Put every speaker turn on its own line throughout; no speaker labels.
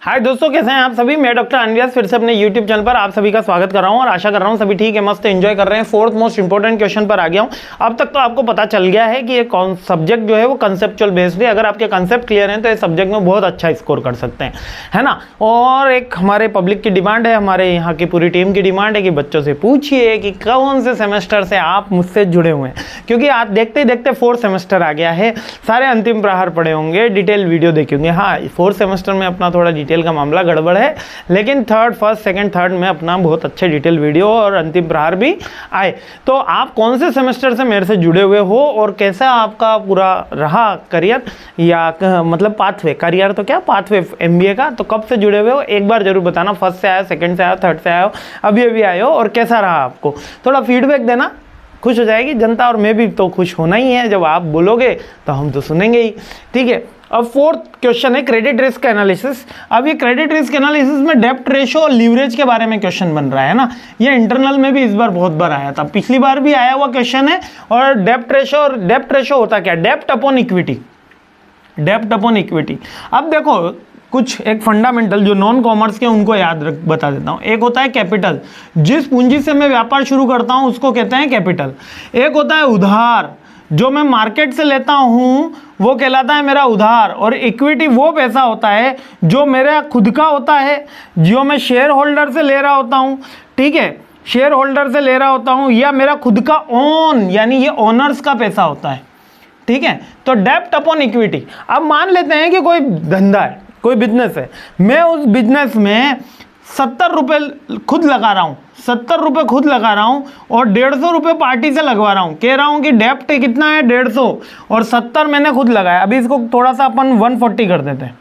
हाय दोस्तों, कैसे हैं आप सभी। मैं डॉक्टर अनव्यास फिर से अपने यूट्यूब चैनल पर आप सभी का स्वागत कर रहा हूं और आशा कर रहा हूं सभी ठीक है, मस्त एंजॉय कर रहे हैं। फोर्थ मोस्ट इंपॉर्टेंट क्वेश्चन पर आ गया हूं। अब तक तो आपको पता चल गया है कि ये कौन सब्जेक्ट जो है वो कंसेप्चुअल बेस्ड है। अगर आपके कंसेप्ट क्लियर हैं तो इस सब्जेक्ट में बहुत अच्छा स्कोर कर सकते हैं, है ना। और एक हमारे पब्लिक की डिमांड है, हमारे यहाँ की पूरी टीम की डिमांड है कि बच्चों से पूछिए कि कौन से सेमेस्टर से आप मुझसे जुड़े हुए हैं, क्योंकि आप देखते देखते फोर्थ सेमेस्टर आ गया है। सारे अंतिम प्रहार पढ़े होंगे, डिटेल वीडियो देखे होंगे। हाँ, फोर्थ सेमेस्टर में अपना थोड़ा डिटेल का मामला गड़बड़ है, लेकिन थर्ड, फर्स्ट, सेकंड, थर्ड में अपना बहुत अच्छे डिटेल वीडियो और अंतिम प्रहार भी आए। तो आप कौन से सेमेस्टर से मेरे से जुड़े हुए हो और कैसा आपका पूरा रहा करियर, या मतलब पाथवे, करियर तो क्या पाथवे MBA का, तो कब से जुड़े हुए हो एक बार जरूर बताना। फर्स्ट से आए, सेकंड से आए, थर्ड से आए हो, अभी आए हो, और कैसा रहा आपको, थोड़ा फीडबैक देना। खुश हो जाएगी जनता और मैं भी तो खुश होना ही है। जब आप बोलोगे तो हम तो सुनेंगे ही, ठीक है। अब फोर्थ क्वेश्चन है क्रेडिट रिस्क एनालिसिस। अब ये क्रेडिट रिस्क एनालिसिस में डेप्ट रेशो और लीवरेज के बारे में क्वेश्चन बन रहा है ना। ये इंटरनल में भी इस बार बहुत बार आया था, पिछली बार भी आया हुआ क्वेश्चन है। और डेप्ट रेशो होता क्या, डेप्ट अपॉन इक्विटी, डेप्ट अपॉन इक्विटी। अब देखो कुछ एक फंडामेंटल जो नॉन कॉमर्स के उनको याद बता देता हूँ। एक होता है कैपिटल, जिस पूंजी से मैं व्यापार शुरू करता हूँ उसको कहते हैं कैपिटल। एक होता है उधार, जो मैं मार्केट से लेता हूँ वो कहलाता है मेरा उधार। और इक्विटी वो पैसा होता है जो मेरा खुद का होता है, जो मैं शेयर होल्डर से ले रहा होता हूँ, ठीक है, शेयर होल्डर से ले रहा होता हूँ, या मेरा खुद का ओन, यानी ये ओनर्स का पैसा होता है, ठीक है। तो डेप्ट अपॉन इक्विटी। अब मान लेते हैं कि कोई धंधा है, कोई बिजनेस है, मैं उस बिजनेस में 70 रुपये खुद लगा रहा हूँ, 70 रुपये खुद लगा रहा हूँ और 150 रुपये पार्टी से लगवा रहा हूँ। कह रहा हूँ कि डेप्ट कितना है 150 और 70 मैंने खुद लगाया। अभी इसको थोड़ा सा अपन 140 कर देते हैं।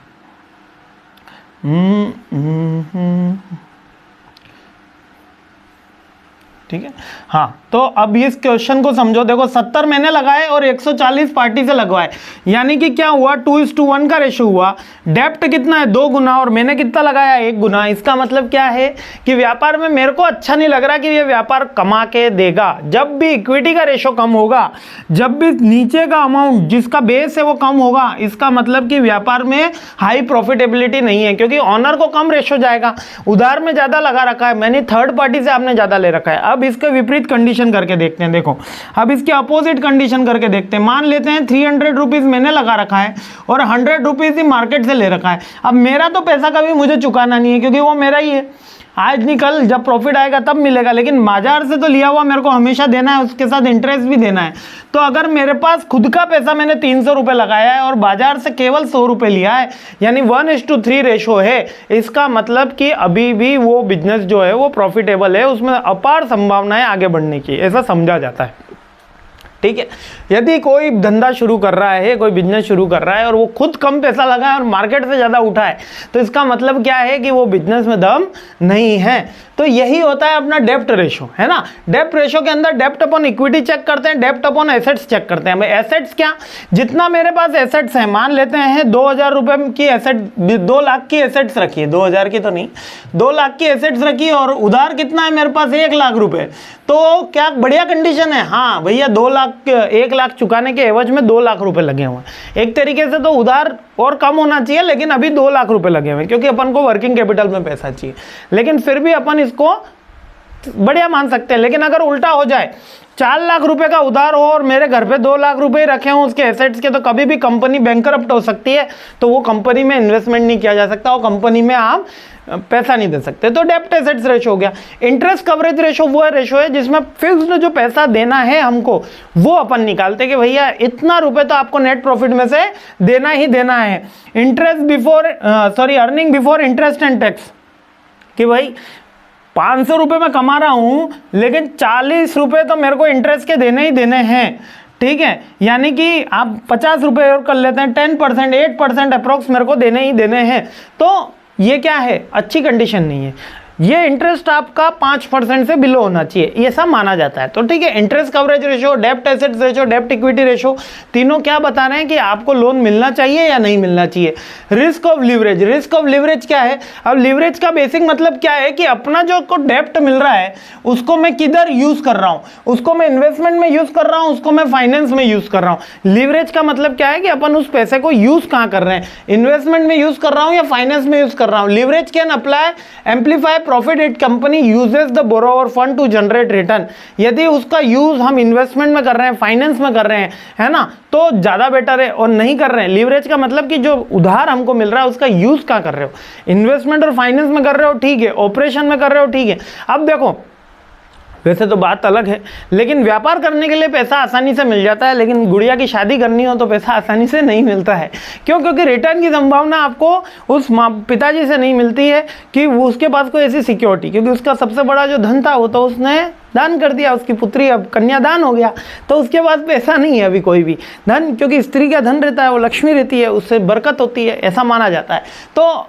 ठीक है, हाँ। तो अब इस क्वेश्चन को समझो। देखो 70 मैंने लगाए और 140 पार्टी से लगवाए, यानी कि क्या हुआ, 2:1 का रेशो हुआ। डेप्ट कितना है 2 गुना और मैंने कितना लगाया 1 गुना। इसका मतलब क्या है कि व्यापार में मेरे को अच्छा नहीं लग रहा कि ये व्यापार कमा के देगा। जब भी इक्विटी का रेशो कम होगा, जब भी नीचे का अमाउंट जिसका बेस है वो कम होगा, इसका मतलब कि व्यापार में हाई प्रॉफिटेबिलिटी नहीं है, क्योंकि ऑनर को कम रेशो जाएगा। उधार में ज्यादा लगा रखा है मैंने, थर्ड पार्टी से आपने ज्यादा ले रखा है। अब इसके विपरीत कंडीशन करके देखते हैं। देखो अब इसके अपोजिट कंडीशन करके देखते हैं। मान लेते हैं 300 रुपीज मैंने लगा रखा है और 100 रुपीज ही मार्केट से ले रखा है। अब मेरा तो पैसा कभी मुझे चुकाना नहीं है, क्योंकि वो मेरा ही है। आज नहीं कल जब प्रॉफिट आएगा तब मिलेगा, लेकिन बाजार से तो लिया हुआ मेरे को हमेशा देना है, उसके साथ इंटरेस्ट भी देना है। तो अगर मेरे पास खुद का पैसा मैंने 300 रुपये लगाया है और बाजार से केवल 100 रुपये लिया है, यानी 1:3 रेशो है, इसका मतलब कि अभी भी वो बिजनेस जो है वो प्रॉफिटेबल है, उसमें अपार संभावना है आगे बढ़ने की, ऐसा समझा जाता है, ठीक है। यदि कोई धंधा शुरू कर रहा है, कोई बिजनेस शुरू कर रहा है और वो खुद कम पैसा लगाए और मार्केट से ज़्यादा उठाए, तो इसका मतलब क्या है कि वो बिजनेस में दम नहीं है। तो यही होता है अपना डेप्ट रेशो, है ना। डेप्ट रेशो के अंदर डेप्ट अपॉन इक्विटी चेक करते हैं, डेप्ट अपॉन एसेट्स चेक करते हैं। भाई एसेट्स क्या, जितना मेरे पास एसेट्स हैं, मान लेते हैं 2000 रुपये की एसेट, 2 लाख की एसेट्स रखी है, 2000 की तो नहीं, 2 लाख की एसेट्स रखी और उधार कितना है मेरे पास 1 लाख रुपए। तो क्या बढ़िया कंडीशन है। हाँ भैया 1 लाख चुकाने के एवज में 2 लाख रुपए लगे हुए हैं। एक तरीके से तो उधार और कम होना चाहिए, लेकिन अभी 2 लाख रुपए लगे हुए हैं, क्योंकि अपन को वर्किंग कैपिटल में पैसा चाहिए, लेकिन फिर भी अपन इसको बढ़िया मान सकते हैं। लेकिन अगर उल्टा हो जाए, 4 लाख रुपए का उधार हो और मेरे घर पे 2 लाख रुपए रखे हों उसके एसेट्स के, तो कभी भी कंपनी बैंकरप्ट हो सकती है। तो वो कंपनी में इन्वेस्टमेंट नहीं किया जा सकता, वो कंपनी में आप पैसा नहीं दे सकते। तो डेप्ट एसेट्स रेशो हो गया। इंटरेस्ट कवरेज रेशो वो रेशो है जिसमें फिक्स्ड जो पैसा देना है हमको, वो अपन निकालते कि भैया इतना रुपए तो आपको नेट प्रॉफिट में से देना ही देना है। Interest before earning before interest and tax, कि भाई 500 रुपये मैं कमा रहा हूं, लेकिन 40 रुपये तो मेरे को इंटरेस्ट के देने ही देने हैं, ठीक है। यानी कि आप 50 रुपये और कर लेते हैं, 10%, 8% अप्रोक्स मेरे को देने ही देने हैं। तो ये क्या है, अच्छी कंडीशन नहीं है। ये इंटरेस्ट आपका 5% से बिलो होना चाहिए, ये सब माना जाता है। तो ठीक है, इंटरेस्ट कवरेज रेशो, डेप्ट एसेट्स रेशो, डेप्ट इक्विटी रेशो, तीनों क्या बता रहे हैं कि आपको लोन मिलना चाहिए या नहीं मिलना चाहिए। Risk of leverage, risk of leverage क्या है? अब लिवरेज का बेसिक मतलब क्या है कि अपना जो को डेप्ट मिल रहा है उसको मैं किधर यूज कर रहा हूं, उसको मैं इन्वेस्टमेंट में यूज कर रहा हूं, उसको मैं फाइनेंस में यूज कर रहा हूं। लिवरेज का मतलब क्या है कि अपन उस पैसे को यूज कहां कर रहे हैं, इन्वेस्टमेंट में यूज कर रहा हूं या फाइनेंस में यूज कर रहा हूं। Leverage can apply amplify profit it company uses the borrower fund to generate return. यदि उसका यूज हम इन्वेस्टमेंट में कर रहे हैं, फाइनेंस में कर रहे हैं, है ना, तो ज्यादा बेटर है। और नहीं कर रहे हैं, लिवरेज का मतलब कि जो उधार हमको मिल रहा है उसका यूज कहां कर रहे हो, इन्वेस्टमेंट और फाइनेंस में कर रहे हो, ठीक है, ऑपरेशन में कर रहे हो, ठीक है। अब देखो, वैसे तो बात अलग है, लेकिन व्यापार करने के लिए पैसा आसानी से मिल जाता है, लेकिन गुड़िया की शादी करनी हो तो पैसा आसानी से नहीं मिलता है। क्यों? क्योंकि रिटर्न की संभावना आपको उस पिताजी से नहीं मिलती है कि वो उसके पास कोई ऐसी सिक्योरिटी, क्योंकि उसका सबसे बड़ा जो धन था वो तो उसने दान कर दिया, उसकी पुत्री अब कन्यादान हो गया, तो उसके पास पैसा नहीं है अभी कोई भी धन, क्योंकि स्त्री का धन रहता है वो लक्ष्मी रहती है, उससे बरकत होती है, ऐसा माना जाता है। तो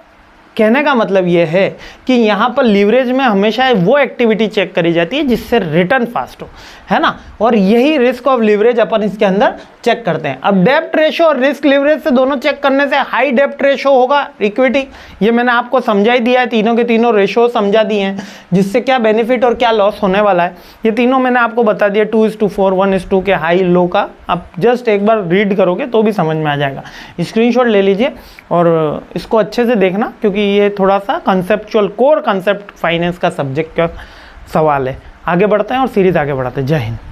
कहने का मतलब ये है कि यहाँ पर लीवरेज में हमेशा वो एक्टिविटी चेक करी जाती है जिससे रिटर्न फास्ट हो, है ना, और यही रिस्क ऑफ लीवरेज अपन इसके अंदर चेक करते हैं। अब डेप्ट रेशो और रिस्क लीवरेज से दोनों चेक करने से हाई डेप्ट रेशो होगा इक्विटी, ये मैंने आपको समझा ही दिया है, तीनों के तीनों रेशो समझा दिए हैं, जिससे क्या बेनिफिट और क्या लॉस होने वाला है ये तीनों मैंने आपको बता दिया। 2:4, 1:2 के हाई लो का आप जस्ट एक बार रीड करोगे तो भी समझ में आ जाएगा। स्क्रीनशॉट ले लीजिए और इसको अच्छे से देखना, क्योंकि ये थोड़ा सा कंसेप्चुअल कोर कंसेप्ट फाइनेंस का सब्जेक्ट का सवाल है। आगे बढ़ते हैं और सीरीज आगे बढ़ाते हैं। जय हिंद।